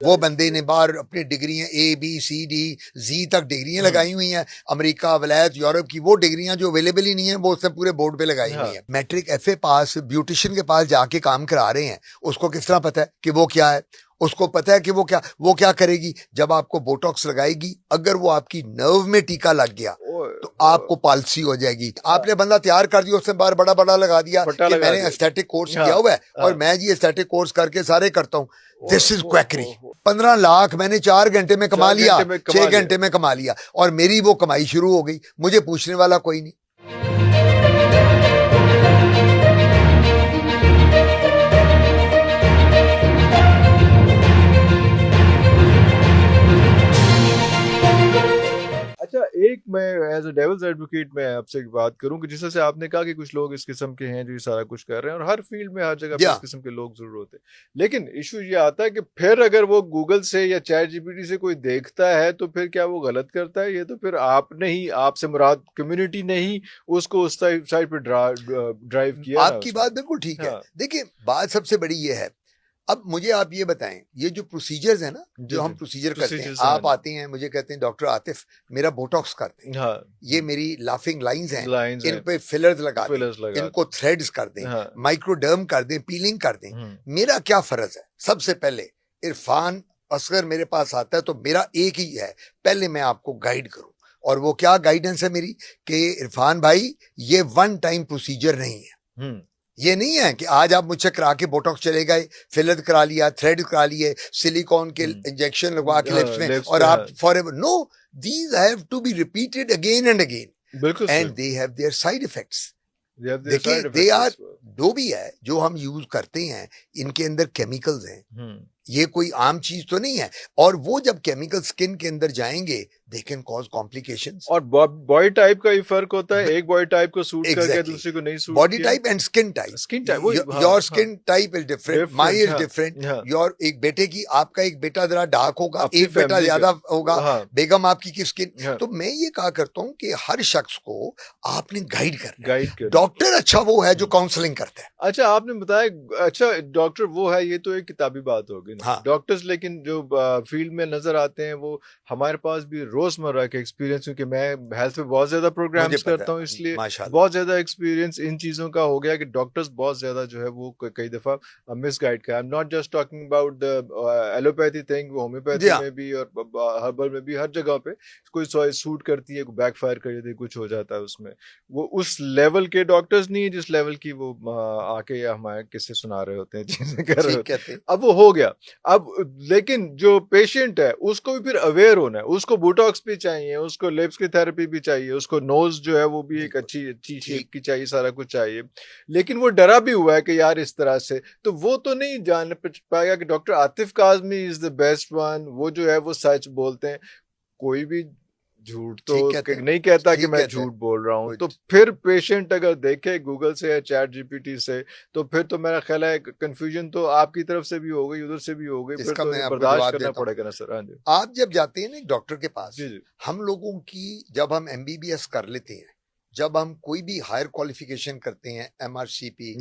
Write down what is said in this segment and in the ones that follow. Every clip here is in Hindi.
वो बंदे ने बाहर अपनी डिग्रियां ABCD तक डिग्रियां लगाई हुई हैं, अमेरिका, वलायत, यूरोप की वो डिग्रियां जो अवेलेबल ही नहीं है वो उसने पूरे बोर्ड पे लगाई हुई हैं। मैट्रिक FA पास ब्यूटिशियन के पास जाके काम करा रहे हैं, उसको किस तरह पता है कि वो क्या है? उसको पता है कि वो क्या करेगी? जब आपको बोटॉक्स लगाएगी, अगर वो आपकी नर्व में टीका लग गया तो आपको पालसी हो जाएगी। आपने बंदा तैयार कर दिया, उसने बार बड़ा बड़ा लगा दिया कि मैंने एस्थेटिक कोर्स किया हुआ है और मैं जी एस्थेटिक कोर्स करके सारे करता हूँ। This is quackery. 15 लाख मैंने 4 घंटे में कमा लिया, 6 घंटे में कमा लिया और मेरी वो कमाई शुरू हो गई, मुझे पूछने वाला कोई नहीं। अच्छा, एक मैं एज अ डेविल्स एडवोकेट में आपसे एक बात करूं कि जिस तरह से आपने कहा कि कुछ लोग इस किस्म के हैं जो ये सारा कुछ कर रहे हैं और हर फील्ड में हर जगह पे इस किस्म के लोग जरूर होते हैं, लेकिन इशू ये आता है कि फिर अगर वो गूगल से या चैट जीपीटी से कोई देखता है तो फिर क्या वो गलत करता है? ये तो फिर आपने ही, आपसे मुराद कम्युनिटी ने ही उसको उस साइड पे ड्राइव किया। आपकी बात बिल्कुल ठीक है। देखिए, बात सबसे बड़ी ये है, अब मुझे आप ये बताएं, ये जो प्रोसीजर्स है ना, जो हम प्रोसीजर करते हैं, आप आते हैं मुझे कहते हैं डॉक्टर आतिफ मेरा बोटॉक्स कर दें, ये मेरी लाफिंग लाइंस हैं, इन पे फिलर्स लगा दें, इनको थ्रेड्स कर दें, माइक्रोडर्म कर दें, पीलिंग कर दें। मेरा क्या फर्ज है? सबसे पहले इरफान असगर मेरे पास आता है तो मेरा एक ही है, पहले मैं आपको गाइड करूं। और वो क्या गाइडेंस है मेरी कि इरफान भाई ये वन टाइम प्रोसीजर नहीं है। ये नहीं है कि आज आप मुझसे करा के बोटॉक्स चले गए, फिलर करा लिया, थ्रेड करा लिए, सिलिकॉन के इंजेक्शन लगवा के लिप्स में और आप forever. No, these have to be repeated again and again and they have their side effects. देखिए, दे आर जो भी है जो हम यूज करते हैं, इनके अंदर केमिकल्स हैं, ये कोई आम चीज तो नहीं है। और वो जब केमिकल स्किन के अंदर जाएंगे, दे कैन कॉज कॉम्प्लिकेशंस। और बॉडी टाइप का ही फर्क होता है, एक बॉडी टाइप को सूट करके दूसरे को नहीं suit. Body type and skin type, your skin type is different, my is different. Your एक बेटे की, आपका एक बेटा जरा डार्क होगा, एक बेटा ज्यादा होगा, बेगम आपकी की स्किन। तो मैं ये कहा करता हूँ कि हर शख्स को आपने गाइड करना। डॉक्टर अच्छा वो है जो काउंसलिंग करता है। अच्छा, आपने बताया, अच्छा डॉक्टर वो है, ये तो एक किताबी बात होगी। डॉक्टर्स लेकिन जो फील्ड में नजर आते हैं वो हमारे पास भी रोजमर्रा के एक्सपीरियंस, क्योंकि मैं हेल्थ पे बहुत ज्यादा प्रोग्राम्स करता हूँ, इसलिए बहुत ज्यादा एक्सपीरियंस इन चीजों का हो गया कि डॉक्टर्स बहुत ज्यादा जो है वो कई दफा मिसगाइड कर। I am not just talking about the allopathy thing, वो होम्योपैथी में भी और हर्बल में भी हर जगह पे कोई सूट करती है, कोई बैकफायर कर जाती है, कुछ हो जाता है उसमें। वो उस लेवल के डॉक्टर्स नहीं है जिस लेवल की वो आके हमारे किस्से सुना रहे होते हैं, चीजें कर रहे होते हैं। अब वो हो गया। अब लेकिन जो पेशेंट है उसको भी फिर अवेयर होना है, उसको बोटॉक्स भी चाहिए, उसको लिप्स की थेरेपी भी चाहिए, उसको नोज जो है वो भी एक अच्छी शेप की चाहिए, सारा कुछ चाहिए। लेकिन वो डरा भी हुआ है कि यार इस तरह से, तो वो तो नहीं जान पाएगा कि doctor Atif Kazmi is the best one, वो जो है वो सच बोलते हैं। कोई भी झूठ तो नहीं कहता कि मैं झूठ बोल रहा हूँ। तो फिर पेशेंट अगर देखे गूगल से या चैट जीपीटी से, तो फिर तो मेरा ख्याल है कंफ्यूजन तो आपकी तरफ से भी हो गई, उधर से भी हो गई, फिर तो बर्दाश्त करना पड़ेगा ना सर। हाँ जी, आप जब जाते हैं ना एक डॉक्टर के पास, हम लोगों की जब हम MBBS कर लेते हैं, जब हम कोई भी हायर क्वालिफिकेशन करते हैं, MRCP,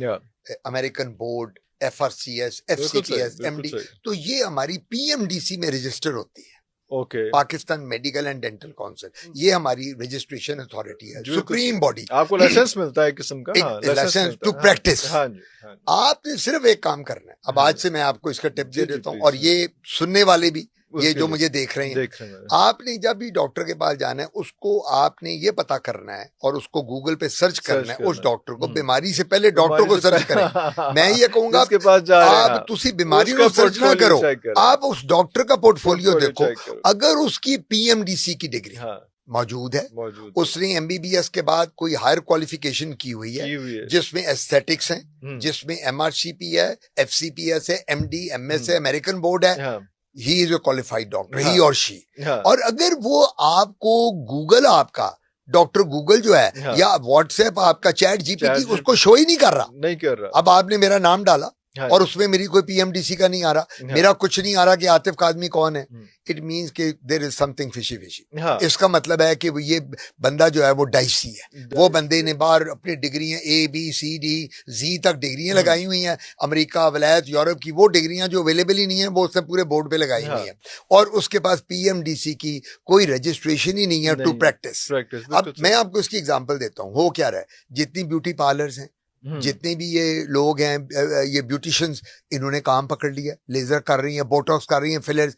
American board, FRCS, FCPS, MD, तो ये हमारी PMDC में रजिस्टर होती है। Pakistan medical and dental council, ये हमारी रजिस्ट्रेशन अथॉरिटी है, सुप्रीम बॉडी। आपको लाइसेंस मिलता है किस्म का, लाइसेंस टू प्रैक्टिस। आपने सिर्फ एक काम करना है। अब आज से मैं आपको इसका टिप दे देता हूँ, और ये सुनने वाले भी, ये जो मुझे देख रहे हैं, आपने जब भी डॉक्टर के पास जाना है, उसको आपने ये पता करना है और उसको गूगल पे सर्च करना है उस डॉक्टर को। बीमारी से पहले डॉक्टर को सर्च करें। मैं ये कहूंगा आप तुसी बीमारी को सर्च ना करो, आप उस डॉक्टर का पोर्टफोलियो देखो। अगर उसकी PMDC की डिग्री मौजूद है, उसने MBBS के बाद कोई हायर क्वालिफिकेशन की हुई है जिसमें एस्थेटिक्स है, जिसमें MRCP है, FCPS है, MD MS है, अमेरिकन बोर्ड है, he is a qualified doctor, he or she। और अगर वो आपको गूगल, आपका डॉक्टर गूगल जो है, या व्हाट्सएप आपका चैट जीपीटी उसको शो ही नहीं कर रहा। अब आपने मेरा नाम डाला, और उसमें मेरी कोई पीएमडीसी का नहीं आ रहा, मेरा कुछ नहीं आ रहा कि आतिफ कादमी कौन है, इट मींस कि there is something fishy fishy. इसका मतलब है कि ये बंदा जो है वो डाइसी है। वो बंदे ने बाहर अपनी डिग्रियां ABCD तक डिग्रियां लगाई हुई हैं, अमेरिका, वलायत, यूरोप की वो डिग्रियां जो अवेलेबल ही नहीं है वो उसने पूरे बोर्ड पे लगाई हुई है, और उसके पास पीएमडीसी की कोई रजिस्ट्रेशन ही नहीं है टू प्रैक्टिस। अब मैं आपको इसकी एग्जांपल देता हूँ। हो क्या रहा है, जितनी ब्यूटी पार्लर्स हैं, जितने भी ये लोग हैं, ये ब्यूटिशियंस, इन्होंने काम पकड़ लिया, लेजर कर रही हैं, बोटॉक्स कर रही हैं, fillers,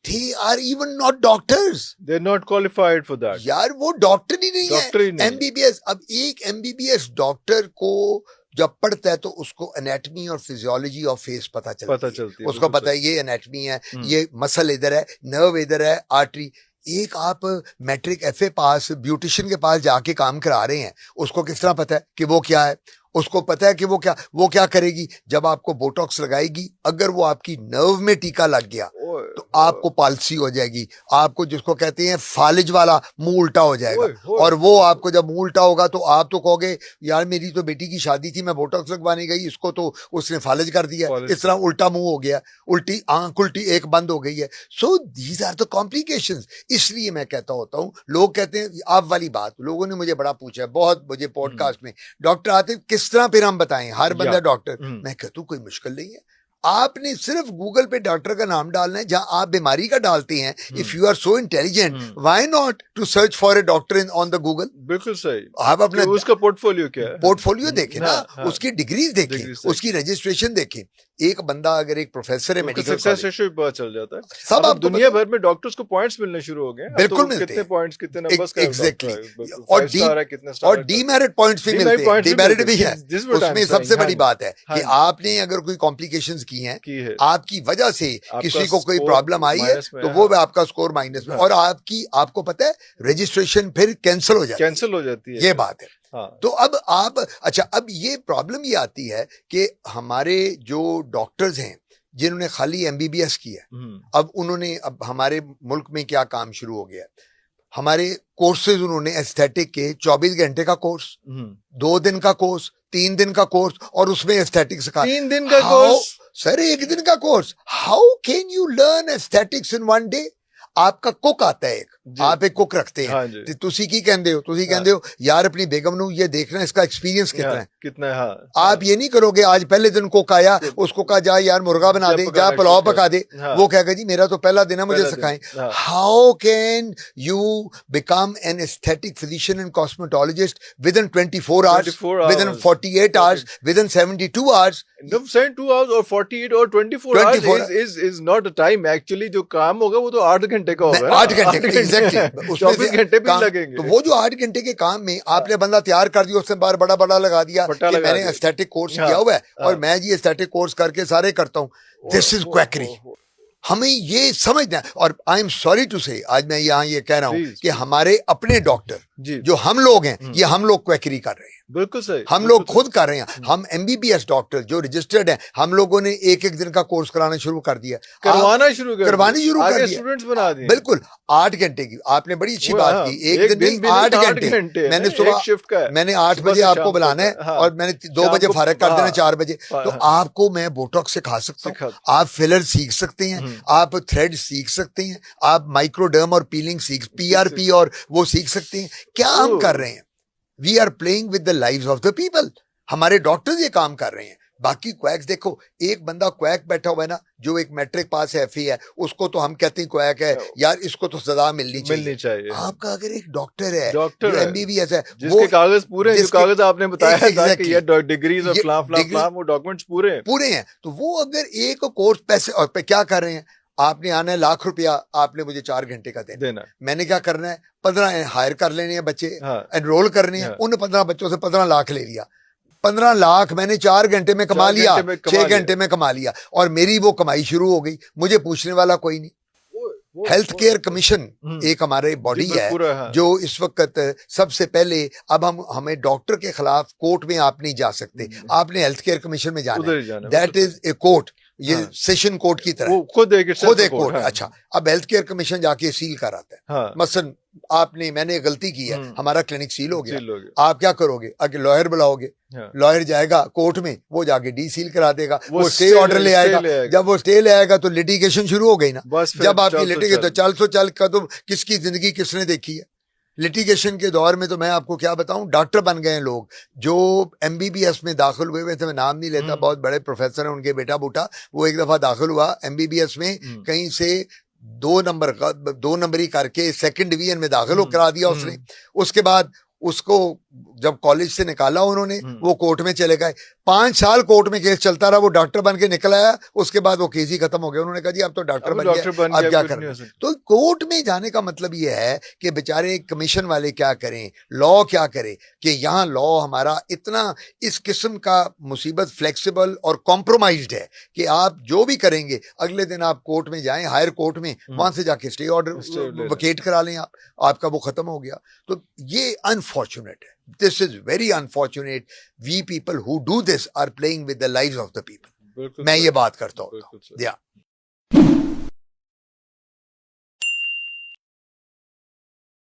they are even not doctors, they're not qualified for that यार, वो डॉक्टर ही नहीं है, एमबीबीएस। अब एक एमबीबीएस डॉक्टर को जब पढ़ता है तो उसको एनाटॉमी और फिजियोलॉजी ऑफ फेस पता चलती है, उसको पता है ये एनाटॉमी है, ये मसल इधर है, नर्व इधर है, आर्टरी। एक आप मैट्रिक FA पास ब्यूटिशियन के पास जाके काम करा रहे हैं, उसको किस तरह पता है कि वो क्या है? उसको पता है कि वो क्या करेगी? जब आपको बोटॉक्स लगाएगी, अगर वो आपकी नर्व में टीका लग गया तो आपको पालसी हो जाएगी, आपको जिसको कहते हैं फालिज वाला मुंह उल्टा हो जाएगा, और वो आपको जब मुंह उल्टा होगा तो आप तो कहोगे यार मेरी तो बेटी की शादी थी, मैं बोटॉक्स लगवाने गई, इसको तो उसने फालिज कर दिया, इस तरह उल्टा मुंह हो गया, उल्टी आंख, उल्टी एक बंद हो गई है। So these are the complications. इसलिए मैं कहता होता हूँ, लोग कहते हैं आप वाली बात, लोगों ने मुझे बड़ा पूछा है बहुत, मुझे पॉडकास्ट में, डॉक्टर आतिफ किस तरह फिर हम बताएं हर बंदा डॉक्टर? मैं कहता हूँ कोई मुश्किल नहीं है, आपने सिर्फ गूगल पे डॉक्टर का नाम डालना है, जहां आप बीमारी का डालते हैं। If you are so intelligent, why not to search for a doctor in on the Google? बिल्कुल सही। आप अपना उसका पोर्टफोलियो क्या है, पोर्टफोलियो देखें ना, उसकी डिग्रीज देखें, उसकी रजिस्ट्रेशन देखें। एक बंदा अगर एक प्रोफेसर है मेडिकल सक्सेस रेशियो भी पता चल जाता है। सब आप दुनिया भर में डॉक्टर्स को पॉइंट्स मिलने शुरू हो गए, बिल्कुल मिलते हैं, कितने पॉइंट्स, कितने नंबर्स का, एग्जैक्टली, और डीमेरिट पॉइंट्स भी मिलते हैं, डीमेरिट भी है। उसमें सबसे बड़ी बात है कि आपने अगर कोई कॉम्प्लिकेशंस की हैं, आपकी वजह से किसी को कोई प्रॉब्लम आई है, तो वो आपका स्कोर माइनस में, और आपको पता है रजिस्ट्रेशन फिर कैंसिल हो जाती है, ये बात है। तो अब अब ये प्रॉब्लम ये आती है कि हमारे जो डॉक्टर्स हैं जिन्होंने खाली एमबीबीएस की है, अब हमारे मुल्क में क्या काम शुरू हो गया है, हमारे कोर्सेज उन्होंने एस्थेटिक के 24 घंटे का कोर्स, 2 दिन का कोर्स, 3 दिन का कोर्स, और उसमें एस्थेटिक्स का 3 दिन का कोर्स, सर 1 दिन का course. How can you learn aesthetics in 1 day? आपका कुक आता है, आप एक कुक रखते हैं, हाँ, तुसी की कहते हो यार अपनी बेगम नू ये देखना इसका एक्सपीरियंस कितना है, हाँ, आप ये नहीं करोगे आज पहले दिन कुक आया, उसको कहा जा यार मुर्गा बना दे, जा पुलाव पका दे, वो कहेगा जी मेरा तो पहला दिन है, मुझे सिखाएं। How can you become an aesthetic physician and cosmetologist with in 24 hours, with in 48 hours, with in 72 hours? 72 hours or 48 or 24 hours is not a time actually। जो काम होगा वो तो 8 घंटे का होगा, 8 घंटे एग्जैक्टली, 24 घंटे भी लगेंगे। तो वो जो 8 घंटे के काम में आपने बंदा तैयार कर दिया, उसने बार बड़ा लगा दिया कि मैंने एस्थेटिक कोर्स किया हुआ है और मैं जी एस्थेटिक कोर्स करके सारे करता हूँ। This is quackery. हमें ये समझना है, और आई एम सॉरी टू से आज मैं यहाँ ये कह रहा हूँ कि हमारे अपने डॉक्टर जो हम लोग हैं, ये हम लोग क्वैकरी कर रहे हैं। बिल्कुल सही, हम लोग खुद कर रहे हैं। हम एमबीबीएस डॉक्टर जो रजिस्टर्ड हैं, हम लोगों ने 1 दिन का कोर्स कराना शुरू कर दिया, करवानी शुरू कर दिया, स्टूडेंट्स बना दिए। बिल्कुल 8 घंटे की आपने बड़ी अच्छी बात की, एक दिन में 8 घंटे। मैंने सुबह शिफ्ट का मैंने 8 बजे आपको बुलाना है और मैंने 2 बजे फारिग कर देना 4 बजे, तो आपको मैं बोटॉक्स सिखा सकता हूँ, आप फिलर सीख सकते हैं, आप थ्रेड सीख सकते हैं, आप माइक्रोडर्म और पीलिंग PRP और वो सीख सकते हैं। क्या हम कर रहे हैं? We are playing with the lives of the people. हमारे डॉक्टर्स ये काम कर रहे हैं। बाकी क्वैक्स देखो, एक बंदा क्वैक बैठा हुआ है ना, जो एक मैट्रिक पास है, FA है, उसको तो हम कहते हैं क्वैक है यार, इसको तो सजा मिलनी चाहिए। आपका अगर एक डॉक्टर है, जो MBBS है, जिसके कागज पूरे हैं, जो कागज आपने बताया कि ये डिग्रीज और फ्लाम वो डॉक्यूमेंट्स पूरे हैं, तो वो अगर एक कोर्स पैसे और पे क्या कर रहे हैं, आपने आना है लाख रुपया, आपने मुझे 4 घंटे का देना। मैंने क्या करना है, 15 हायर कर लेने हैं बच्चे, एनरोल करने हैं, उन 15 बच्चों से 15 लाख ले लिया। 15 लाख मैंने 4 घंटे में कमा लिया, 6 घंटे में कमा लिया, और मेरी वो कमाई शुरू हो गई, मुझे पूछने वाला कोई नहीं। हेल्थ केयर कमीशन एक हमारे बॉडी है जो इस वक्त सबसे पहले, अब हमें डॉक्टर के खिलाफ कोर्ट में आप नहीं जा सकते, आपने हेल्थ केयर कमीशन में जाना है, दैट इज ए कोर्ट। ये सेशन कोर्ट की तरह, खुद एक कोर्ट। अच्छा, अब हेल्थ केयर कमीशन जाके सील कराता है। मसलन मैंने गलती की है, हमारा क्लिनिक सील हो गया, आप क्या करोगे? आगे लॉयर बुलाओगे, लॉयर जाएगा कोर्ट में, वो जाके डी सील करा देगा, वो स्टे ऑर्डर ले आएगा। जब वो स्टे ले आएगा तो लिटिगेशन शुरू हो गई ना। जब आपकी लिटिगेशन, तो चल तो चल का तो किसकी जिंदगी किसने देखी है? लिटिगेशन के दौर में तो मैं आपको क्या बताऊं, डॉक्टर बन गए लोग जो एमबीबीएस में दाखिल हुए। वैसे मैं नाम नहीं लेता, बहुत बड़े प्रोफेसर हैं, उनके बेटा बूटा, वो एक दफा दाखिल हुआ एमबीबीएस में, कहीं से 2 नंबरी करके सेकंड डिवीजन में दाखिल करा दिया उसने। उसके बाद उसको जब कॉलेज से निकाला उन्होंने, वो कोर्ट में चले गए, 5 साल कोर्ट में केस चलता रहा, वो डॉक्टर बन के निकल आया। उसके बाद वो केस ही खत्म हो गया। उन्होंने कहा जी अब तो डॉक्टर बन गया, अब क्या करें? तो कोर्ट में जाने का मतलब ये है कि बेचारे कमीशन वाले क्या करें, लॉ क्या करे, कि यहाँ लॉ हमारा इतना इस किस्म का मुसीबत फ्लेक्सिबल और कॉम्प्रोमाइज्ड है कि आप जो भी करेंगे, अगले दिन आप कोर्ट में जाएं, हायर कोर्ट में, वहां से जाके स्टे ऑर्डर वकेट करा लें, आपका वो खत्म हो गया। तो ये अनफॉर्चुनेट है, this is very unfortunate. We people who do this are playing with the lives of the people. मैं ये बात करता हूँ।